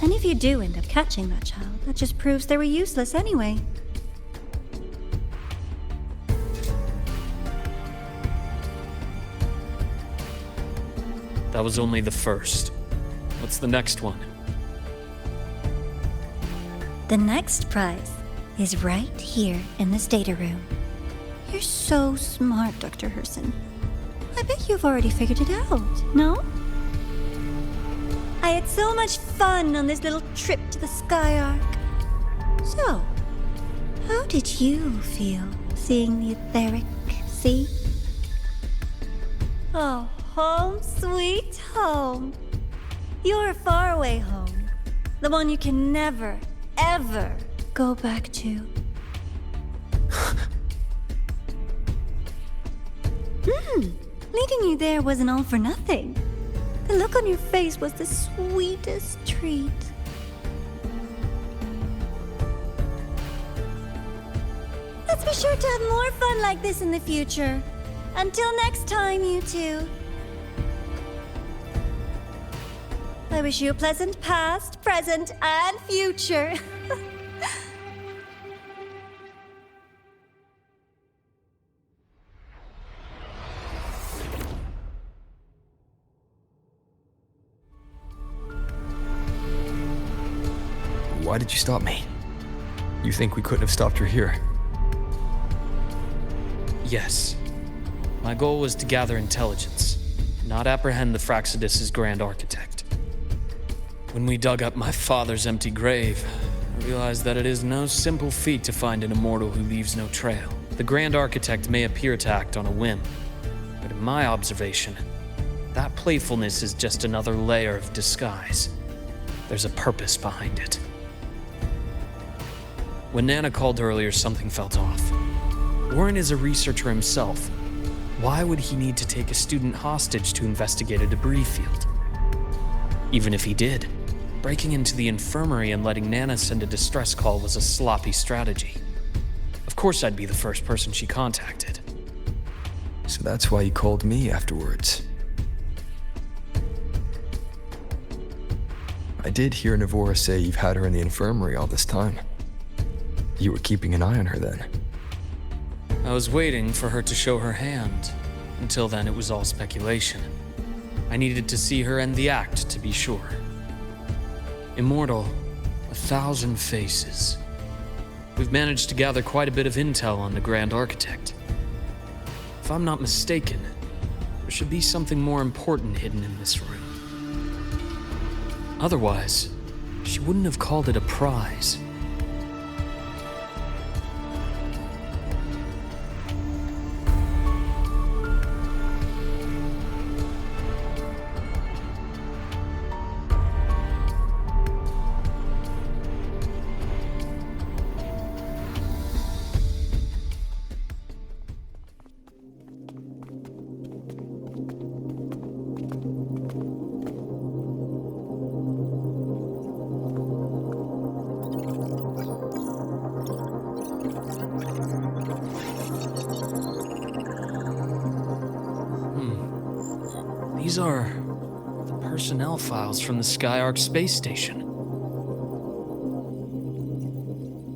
And if you do end up catching that child, that just proves they were useless anyway.
That was only the first. What's the next one?
The next prize is right here in this data room. You're so smart, Dr. Herrsen. I bet you've already figured it out, no? I had so much fun on this little trip to the Sky Arc. So, how did you feel seeing the etheric sea? Oh, home sweet home. Your faraway home. The one you can never, ever go back to. Leading you there wasn't all for nothing. The look on your face was the sweetest treat. Let's be sure to have more fun like this in the future. Until next time, you two. I wish you a pleasant past, present, and future.
Why did you stop me? You think we couldn't have stopped her here?
Yes. My goal was to gather intelligence, not apprehend the Fraxidus' grand architect. When we dug up my father's empty grave, I realized that it is no simple feat to find an immortal who leaves no trail. The grand architect may appear to act on a whim, but in my observation, that playfulness is just another layer of disguise. There's a purpose behind it. When Nana called earlier, something felt off. Warren is a researcher himself. Why would he need to take a student hostage to investigate a debris field? Even if he did, breaking into the infirmary and letting Nana send a distress call was a sloppy strategy. Of course I'd be the first person she contacted.
So that's why you called me afterwards. I did hear Navora say you've had her in the infirmary all this time. You were keeping an eye on her then.
I was waiting for her to show her hand. Until then, it was all speculation. I needed to see her end the act to be sure. Immortal, 1,000 faces. We've managed to gather quite a bit of intel on the Grand Architect. If I'm not mistaken, there should be something more important hidden in this room. Otherwise, she wouldn't have called it a prize. These are the personnel files from the Skyark space station.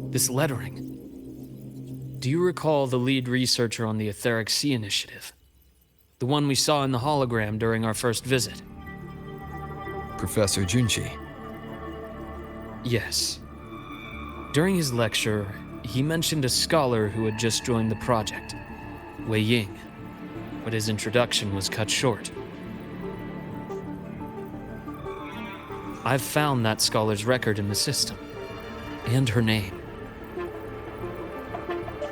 This lettering. Do you recall the lead researcher on the Etheric Sea Initiative? The one we saw in the hologram during our first visit?
Professor Junchi.
Yes. During his lecture, he mentioned a scholar who had just joined the project, Wei Ying, but his introduction was cut short. I've found that scholar's record in the system, and her name.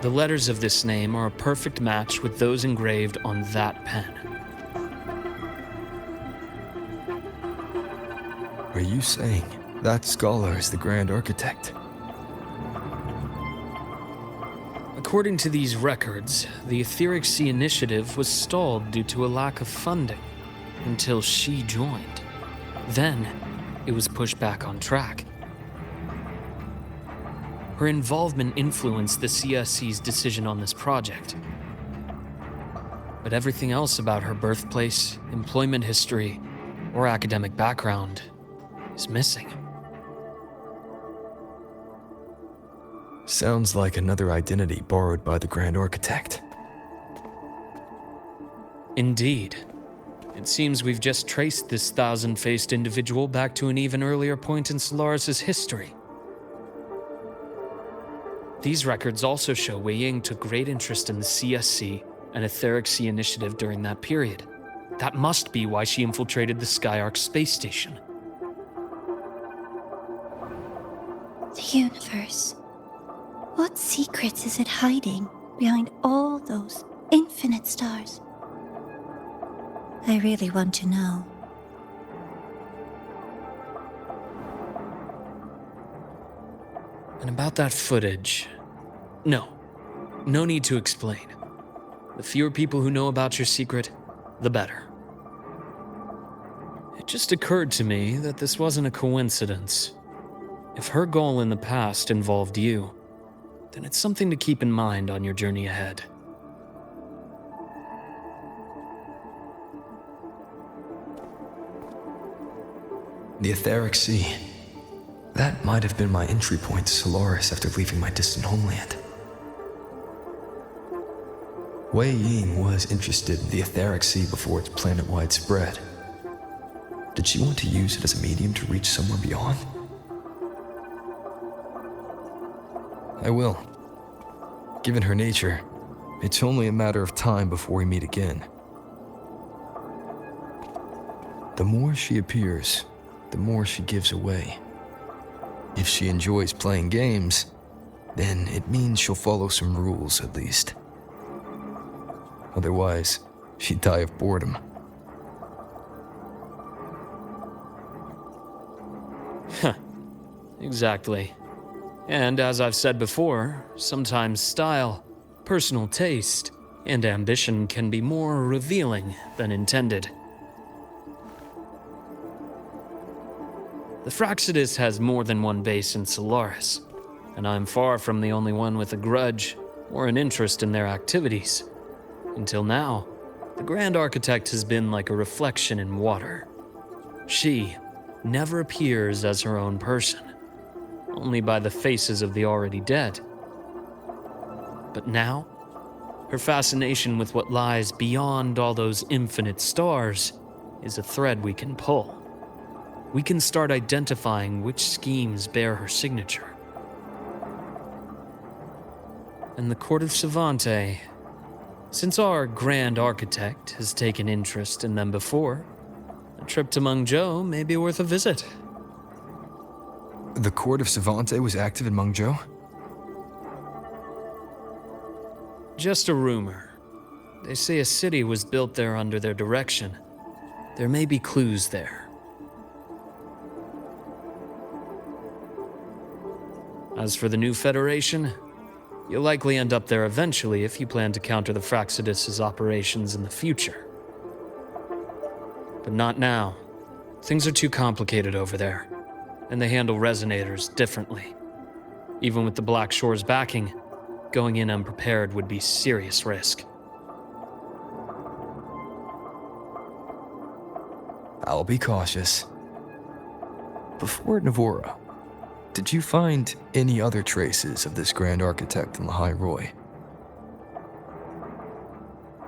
The letters of this name are a perfect match with those engraved on that pen.
Are you saying that scholar is the Grand Architect?
According to these records, the Etheric Sea Initiative was stalled due to a lack of funding until she joined. Then, it was pushed back on track. Her involvement influenced the CSC's decision on this project. But everything else about her birthplace, employment history, or academic background is missing.
Sounds like another identity borrowed by the Grand Architect.
Indeed. It seems we've just traced this 1,000-faced individual back to an even earlier point in Solaris' history. These records also show Wei Ying took great interest in the CSC and Etheric Sea Initiative during that period. That must be why she infiltrated the Skyark space station.
The universe. What secrets is it hiding behind all those infinite stars? I really want to know.
And about that footage, no need to explain. The fewer people who know about your secret, the better. It just occurred to me that this wasn't a coincidence. If her goal in the past involved you, then it's something to keep in mind on your journey ahead.
The Etheric Sea. That might have been my entry point to Solaris after leaving my distant homeland. Wei Ying was interested in the Etheric Sea before its planet-wide spread. Did she want to use it as a medium to reach somewhere beyond? I will. Given her nature, it's only a matter of time before we meet again. The more she appears, the more she gives away. If she enjoys playing games, then it means she'll follow some rules at least. Otherwise, she'd die of boredom.
Exactly. And as I've said before, sometimes style, personal taste, and ambition can be more revealing than intended. The Fraxidus has more than one base in Solaris, and I'm far from the only one with a grudge or an interest in their activities. Until now, the Grand Architect has been like a reflection in water. She never appears as her own person, only by the faces of the already dead. But now, her fascination with what lies beyond all those infinite stars is a thread we can pull. We can start identifying which schemes bear her signature. And the Court of Savante, since our Grand Architect has taken interest in them before, a trip to Mengzhou may be worth a visit.
The Court of Savante was active in Mengzhou?
Just a rumor. They say a city was built there under their direction. There may be clues there. As for the new Federation, you'll likely end up there eventually if you plan to counter the Fraxidus' operations in the future. But not now. Things are too complicated over there, and they handle resonators differently. Even with the Black Shore's backing, going in unprepared would be serious risk.
I'll be cautious. Before Navora, did you find any other traces of this Grand Architect in the High Roy?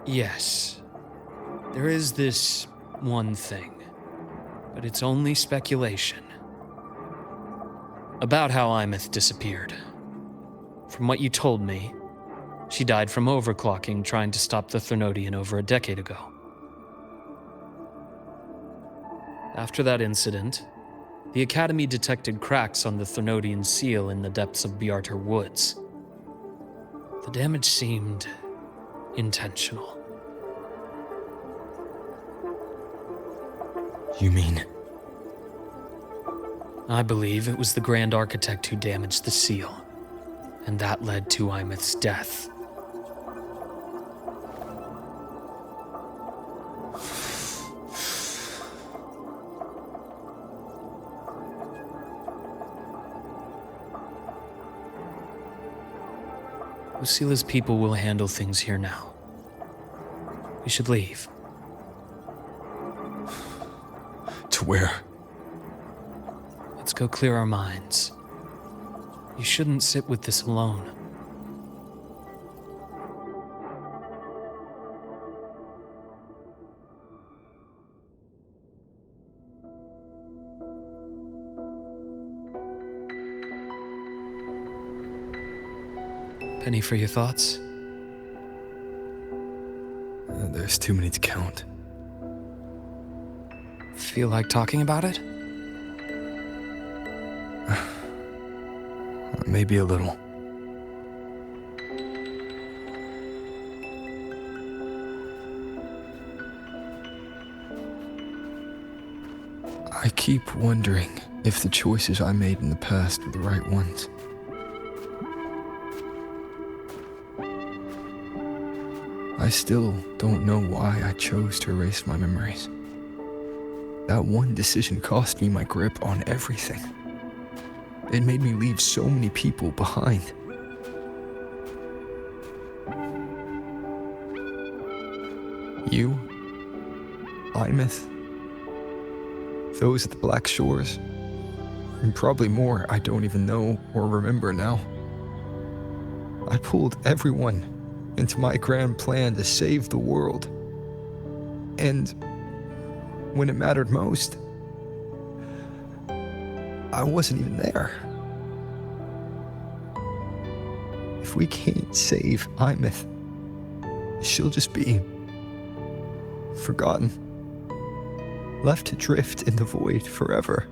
Yes. There is this one thing, but it's only speculation. About how Imeth disappeared. From what you told me, she died from overclocking trying to stop the Thernodian over a decade ago. After that incident, the Academy detected cracks on the Thernodian seal in the depths of Bjartar Woods. The damage seemed intentional.
You mean?
I believe it was the Grand Architect who damaged the seal, and that led to Imeth's death. Lucila's people will handle things here now. We should leave.
To where?
Let's go clear our minds. You shouldn't sit with this alone. Penny for your thoughts?
There's too many to count.
Feel like talking about it?
Maybe a little. I keep wondering if the choices I made in the past were the right ones. I still don't know why I chose to erase my memories. That one decision cost me my grip on everything. It made me leave so many people behind. You, Imeth,
those at the Black Shores, and probably more I don't even know or remember now. I pulled everyone into my grand plan to save the world. And when it mattered most, I wasn't even there. If we can't save Imeth, she'll just be forgotten, left to drift in the void forever.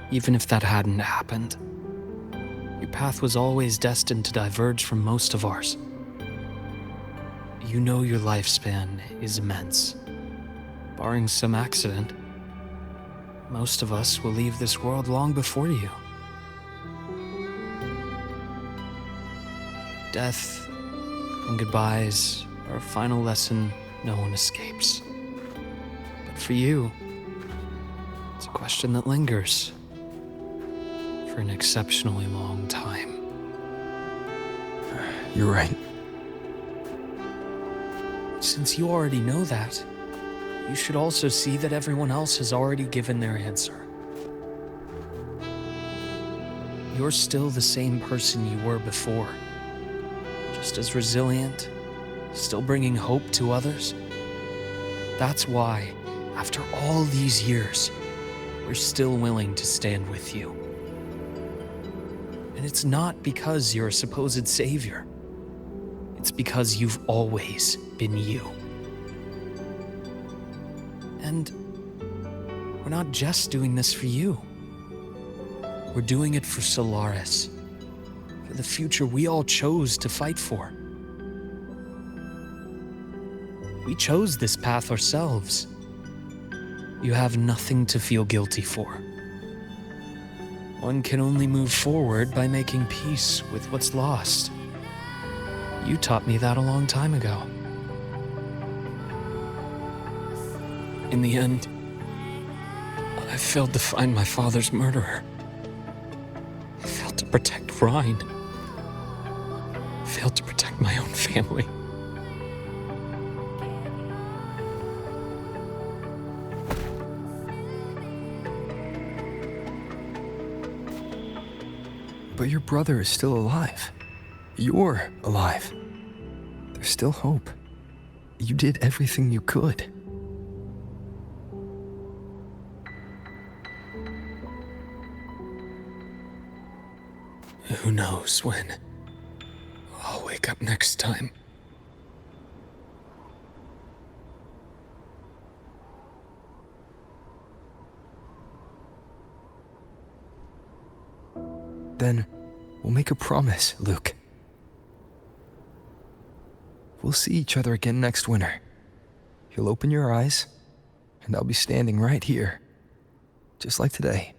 Even if that hadn't happened, your path was always destined to diverge from most of ours. You know your lifespan is immense. Barring some accident, most of us will leave this world long before you. Death and goodbyes are a final lesson no one escapes. But for you, it's a question that lingers for an exceptionally long time.
You're right.
Since you already know that, you should also see that everyone else has already given their answer. You're still the same person you were before. Just as resilient, still bringing hope to others. That's why, after all these years, we're still willing to stand with you. And it's not because you're a supposed savior. It's because you've always been you. And we're not just doing this for you. We're doing it for Solaris, for the future we all chose to fight for. We chose this path ourselves. You have nothing to feel guilty for. One can only move forward by making peace with what's lost. You taught me that a long time ago. In the end, I failed to find my father's murderer. I failed to protect Rhine. I failed to protect my own family.
But your brother is still alive. You're alive. There's still hope. You did everything you could.
Who knows when I'll wake up next time.
Then we'll make a promise, Luke. We'll see each other again next winter. You'll open your eyes, and I'll be standing right here, just like today.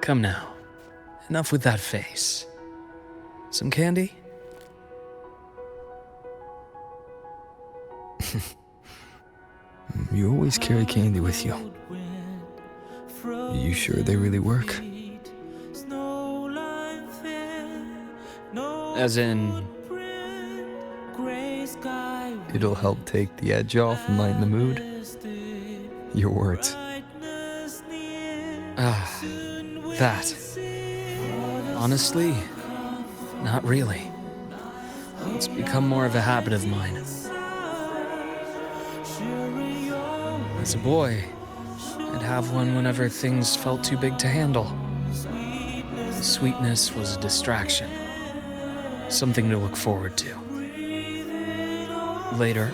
Come now. Enough with that face. Some candy?
You always carry candy with you. You sure they really work?
As in...
It'll help take the edge off and lighten the mood? Your words.
That. Honestly, not really. It's become more of a habit of mine. As a boy, I'd have one whenever things felt too big to handle. The sweetness was a distraction, something to look forward to. Later,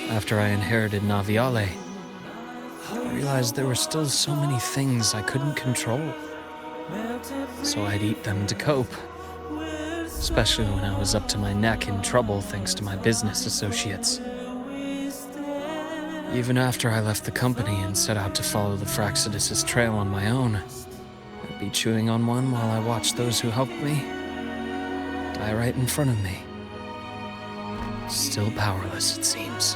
after I inherited Naviale, I realized there were still so many things I couldn't control. So I'd eat them to cope, especially when I was up to my neck in trouble thanks to my business associates. Even after I left the company and set out to follow the Fraxidus' trail on my own, I'd be chewing on one while I watched those who helped me die right in front of me. Still powerless, it seems.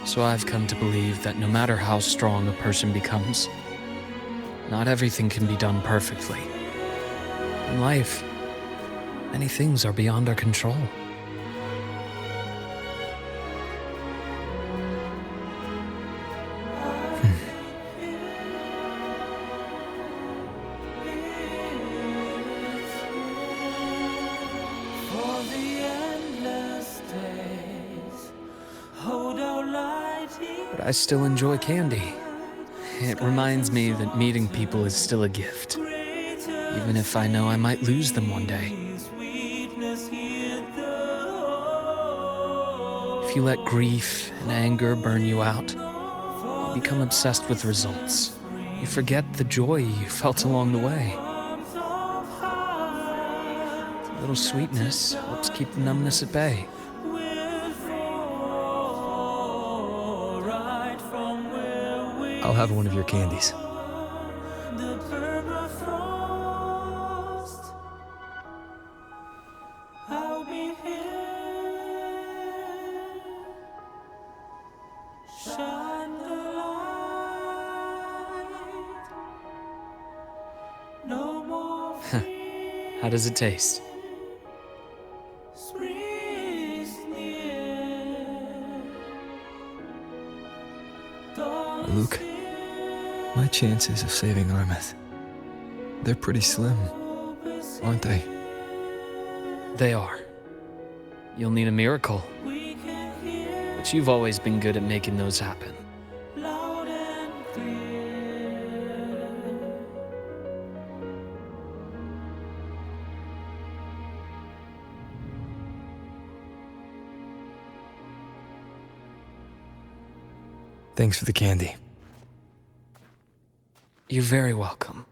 So I've come to believe that no matter how strong a person becomes, not everything can be done perfectly. In life, many things are beyond our control. But I still enjoy candy. It reminds me that meeting people is still a gift, even if I know I might lose them one day. If you let grief and anger burn you out, you become obsessed with results. You forget the joy you felt along the way. A little sweetness helps keep the numbness at bay.
I'll have one of your candies.
How does it taste?
Luke, my chances of saving Armeth, they're pretty slim, aren't they?
They are. You'll need a miracle. But you've always been good at making those happen.
Thanks for the candy.
You're very welcome.